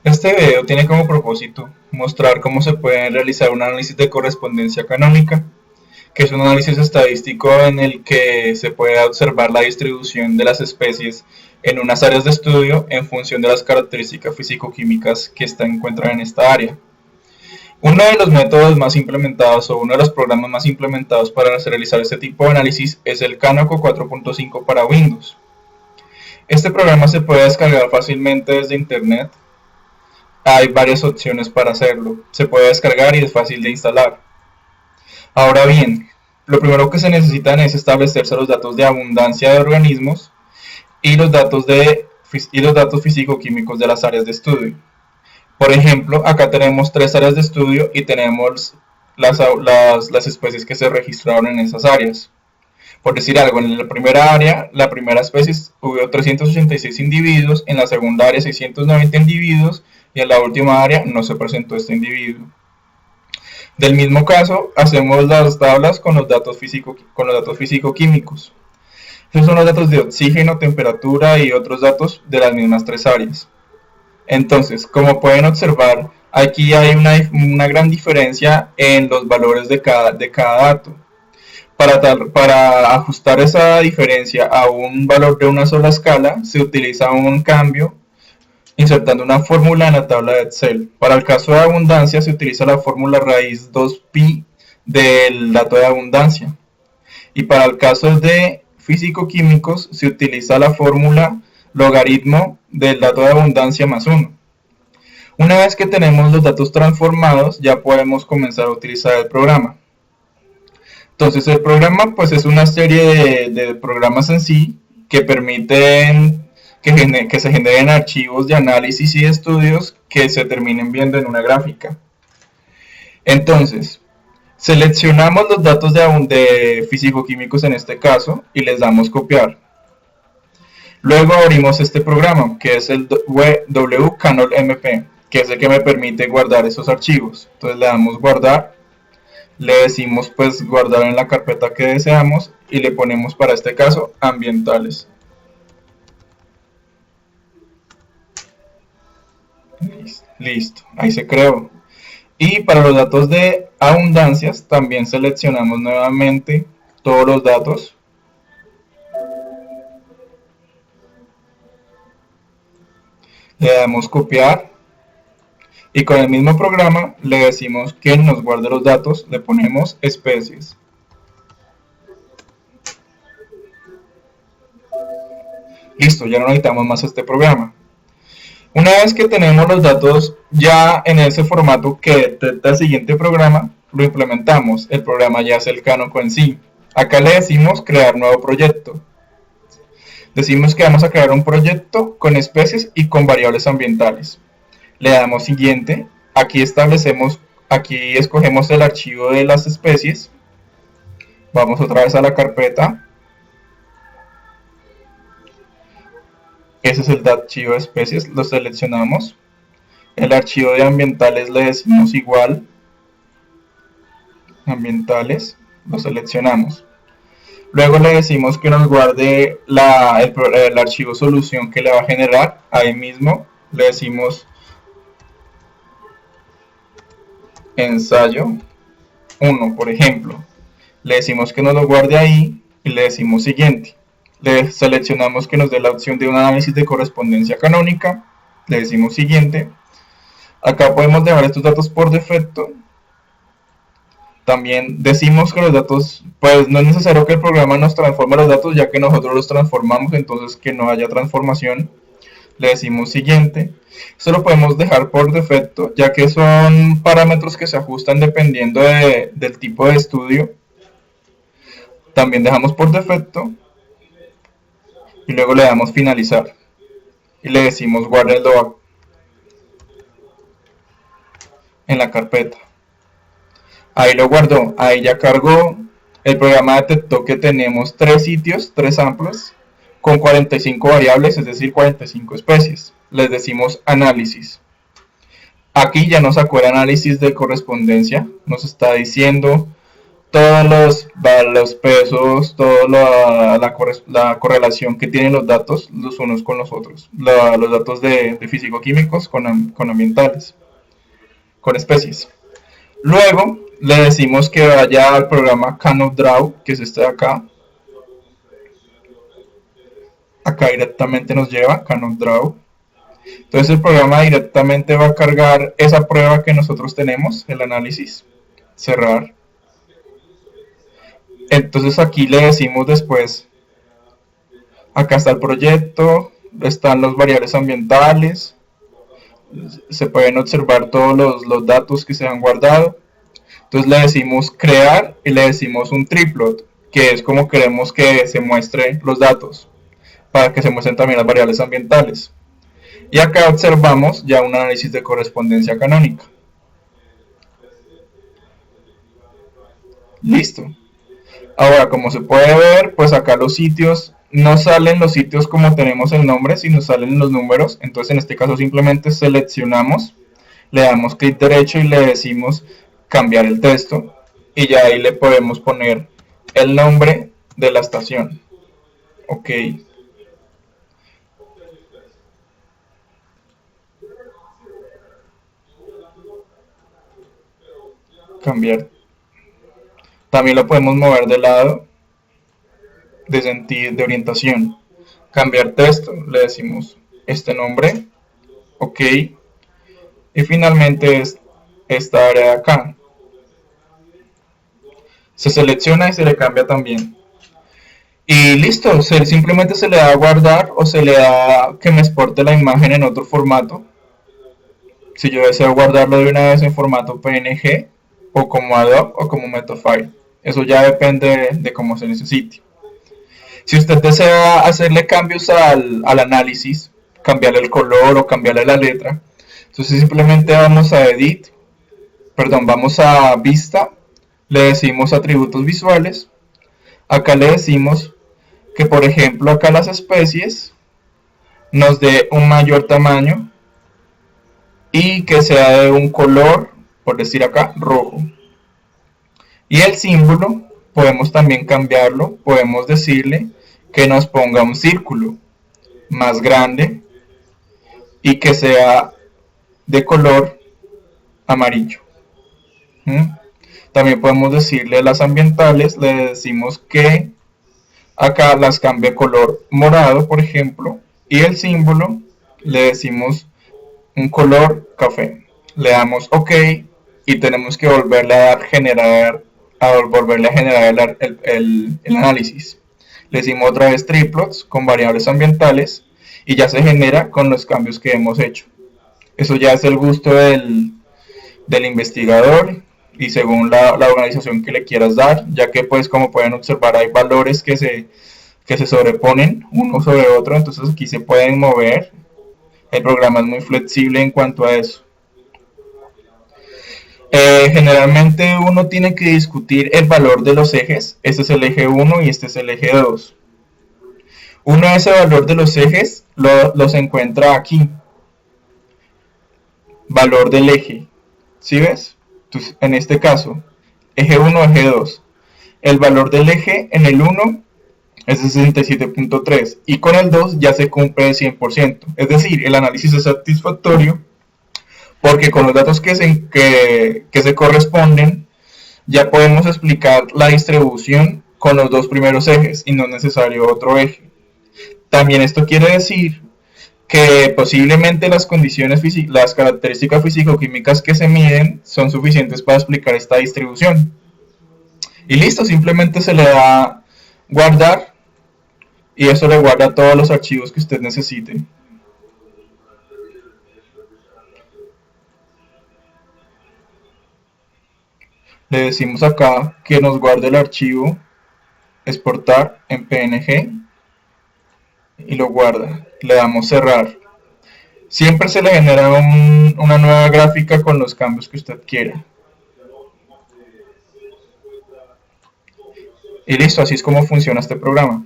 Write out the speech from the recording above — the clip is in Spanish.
Este video tiene como propósito mostrar cómo se puede realizar un análisis de correspondencia canónica, que es un análisis estadístico en el que se puede observar la distribución de las especies en unas áreas de estudio en función de las características físico-químicas que se encuentran en esta área. Uno de los métodos más implementados o uno de los programas más implementados para realizar este tipo de análisis es el Canoco 4.5 para Windows. Este programa se puede descargar fácilmente desde internet. Hay varias opciones para hacerlo. Se puede descargar y es fácil de instalar. Ahora bien, lo primero que se necesitan es establecerse los datos de abundancia de organismos y los datos físico-químicos de las áreas de estudio. Por ejemplo, acá tenemos 3 áreas de estudio y tenemos las especies que se registraron en esas áreas. Por decir algo, en la primera área, la primera especie hubo 386 individuos, en la segunda área 690 individuos y en la última área no se presentó este individuo. Del mismo caso, hacemos las tablas con los datos físico-químicos. Esos son los datos de oxígeno, temperatura y otros datos de las mismas 3 áreas. Entonces, como pueden observar, aquí hay una gran diferencia en los valores de cada dato. Para ajustar esa diferencia a un valor de una sola escala, se utiliza un cambio insertando una fórmula en la tabla de Excel. Para el caso de abundancia se utiliza la fórmula raíz 2pi del dato de abundancia. Y para el caso de físico-químicos se utiliza la fórmula logaritmo del dato de abundancia más 1. Una vez que tenemos los datos transformados, ya podemos comenzar a utilizar el programa. Entonces el programa pues es una serie de programas en sí que permiten que se generen archivos de análisis y de estudios que se terminen viendo en una gráfica. Entonces, seleccionamos los datos de físico-químicos en este caso y les damos copiar. Luego abrimos este programa que es el wcanolmp, que es el que me permite guardar esos archivos. Entonces le damos guardar, le decimos pues guardar en la carpeta que deseamos y le ponemos para este caso ambientales. Listo, ahí se creó. Y para los datos de abundancias también seleccionamos nuevamente todos los datos. Le damos copiar y con el mismo programa le decimos que nos guarde los datos, le ponemos especies. Listo, ya no necesitamos más este programa. Una vez que tenemos los datos ya en ese formato que detecta el siguiente programa, lo implementamos. El programa ya es el Canoco en sí. Acá le decimos crear nuevo proyecto. Decimos que vamos a crear un proyecto con especies y con variables ambientales. Le damos siguiente. Aquí escogemos el archivo de las especies. Vamos otra vez a la carpeta. Ese es el archivo de especies, lo seleccionamos. El archivo de ambientales le decimos igual. Ambientales, lo seleccionamos. Luego le decimos que nos guarde el archivo solución que le va a generar. Ahí mismo le decimos ensayo 1, por ejemplo. Le decimos que nos lo guarde ahí y le decimos siguiente. Le seleccionamos que nos dé la opción de un análisis de correspondencia canónica, le decimos siguiente. Acá podemos dejar estos datos por defecto. También decimos que los datos, pues no es necesario que el programa nos transforme los datos, ya que nosotros los transformamos, entonces que no haya transformación. Le decimos siguiente. Esto lo podemos dejar por defecto, ya que son parámetros que se ajustan dependiendo del tipo de estudio. También dejamos por defecto. Y luego le damos finalizar y le decimos guárdelo en la carpeta. Ahí lo guardó, ahí ya cargó. El programa detectó que tenemos 3 sitios, 3 samples con 45 variables, es decir 45 especies. Les decimos análisis. Aquí ya nos sacó el análisis de correspondencia, nos está diciendo los pesos, toda la correlación que tienen los datos los unos con los otros, los datos de físico-químicos con ambientales, con especies. Luego le decimos que vaya al programa CanOfDraw, que es este de acá. Acá directamente nos lleva CanOfDraw. Entonces el programa directamente va a cargar esa prueba que nosotros tenemos, el análisis, cerrar. Entonces aquí le decimos después, acá está el proyecto, están los variables ambientales, se pueden observar todos los datos que se han guardado. Entonces le decimos crear y le decimos un triplot, que es como queremos que se muestren los datos, para que se muestren también las variables ambientales. Y acá observamos ya un análisis de correspondencia canónica. Listo. Ahora, como se puede ver, pues acá los sitios, no salen los sitios como tenemos el nombre, sino salen los números. Entonces en este caso simplemente seleccionamos, le damos clic derecho y le decimos cambiar el texto. Y ya ahí le podemos poner el nombre de la estación. Ok. Cambiar. También lo podemos mover de lado, de orientación. Cambiar texto, le decimos este nombre, ok, y finalmente es esta área de acá. Se selecciona y se le cambia también. Y listo, simplemente se le da a guardar o se le da que me exporte la imagen en otro formato. Si yo deseo guardarlo de una vez en formato PNG o como ADOB o como Metafile. Eso ya depende de cómo se necesite. Si usted desea hacerle cambios al análisis, cambiarle el color o cambiarle la letra, entonces simplemente vamos a Edit, vamos a Vista, le decimos atributos visuales, acá le decimos que por ejemplo acá las especies nos dé un mayor tamaño y que sea de un color, por decir acá, rojo. Y el símbolo podemos también cambiarlo, podemos decirle que nos ponga un círculo más grande y que sea de color amarillo. También podemos decirle a las ambientales, le decimos que acá las cambie a color morado, por ejemplo, y el símbolo le decimos un color café. Le damos OK y tenemos que volverle a generar el análisis. Le decimos otra vez triplots con variables ambientales y ya se genera con los cambios que hemos hecho. Eso ya es el gusto del investigador y según la organización que le quieras dar, ya que pues como pueden observar hay valores que se sobreponen uno sobre otro, entonces aquí se pueden mover. El programa es muy flexible en cuanto a eso. Generalmente uno tiene que discutir el valor de los ejes. Este es el eje 1 y este es el eje 2. Uno de ese valor de los ejes los encuentra aquí. Valor del eje. ¿Sí ves? Entonces, en este caso, eje 1, eje 2. El valor del eje en el 1 es 67.3 y con el 2 ya se cumple el 100%. Es decir, el análisis es satisfactorio porque con los datos que se corresponden ya podemos explicar la distribución con los dos primeros ejes y no es necesario otro eje. También esto quiere decir que posiblemente las condiciones las características físico-químicas que se miden son suficientes para explicar esta distribución. Y listo, simplemente se le da guardar y eso le guarda todos los archivos que usted necesite. Le decimos acá que nos guarde el archivo, exportar en PNG y lo guarda. Le damos cerrar. Siempre se le genera una nueva gráfica con los cambios que usted quiera. Y listo, así es como funciona este programa.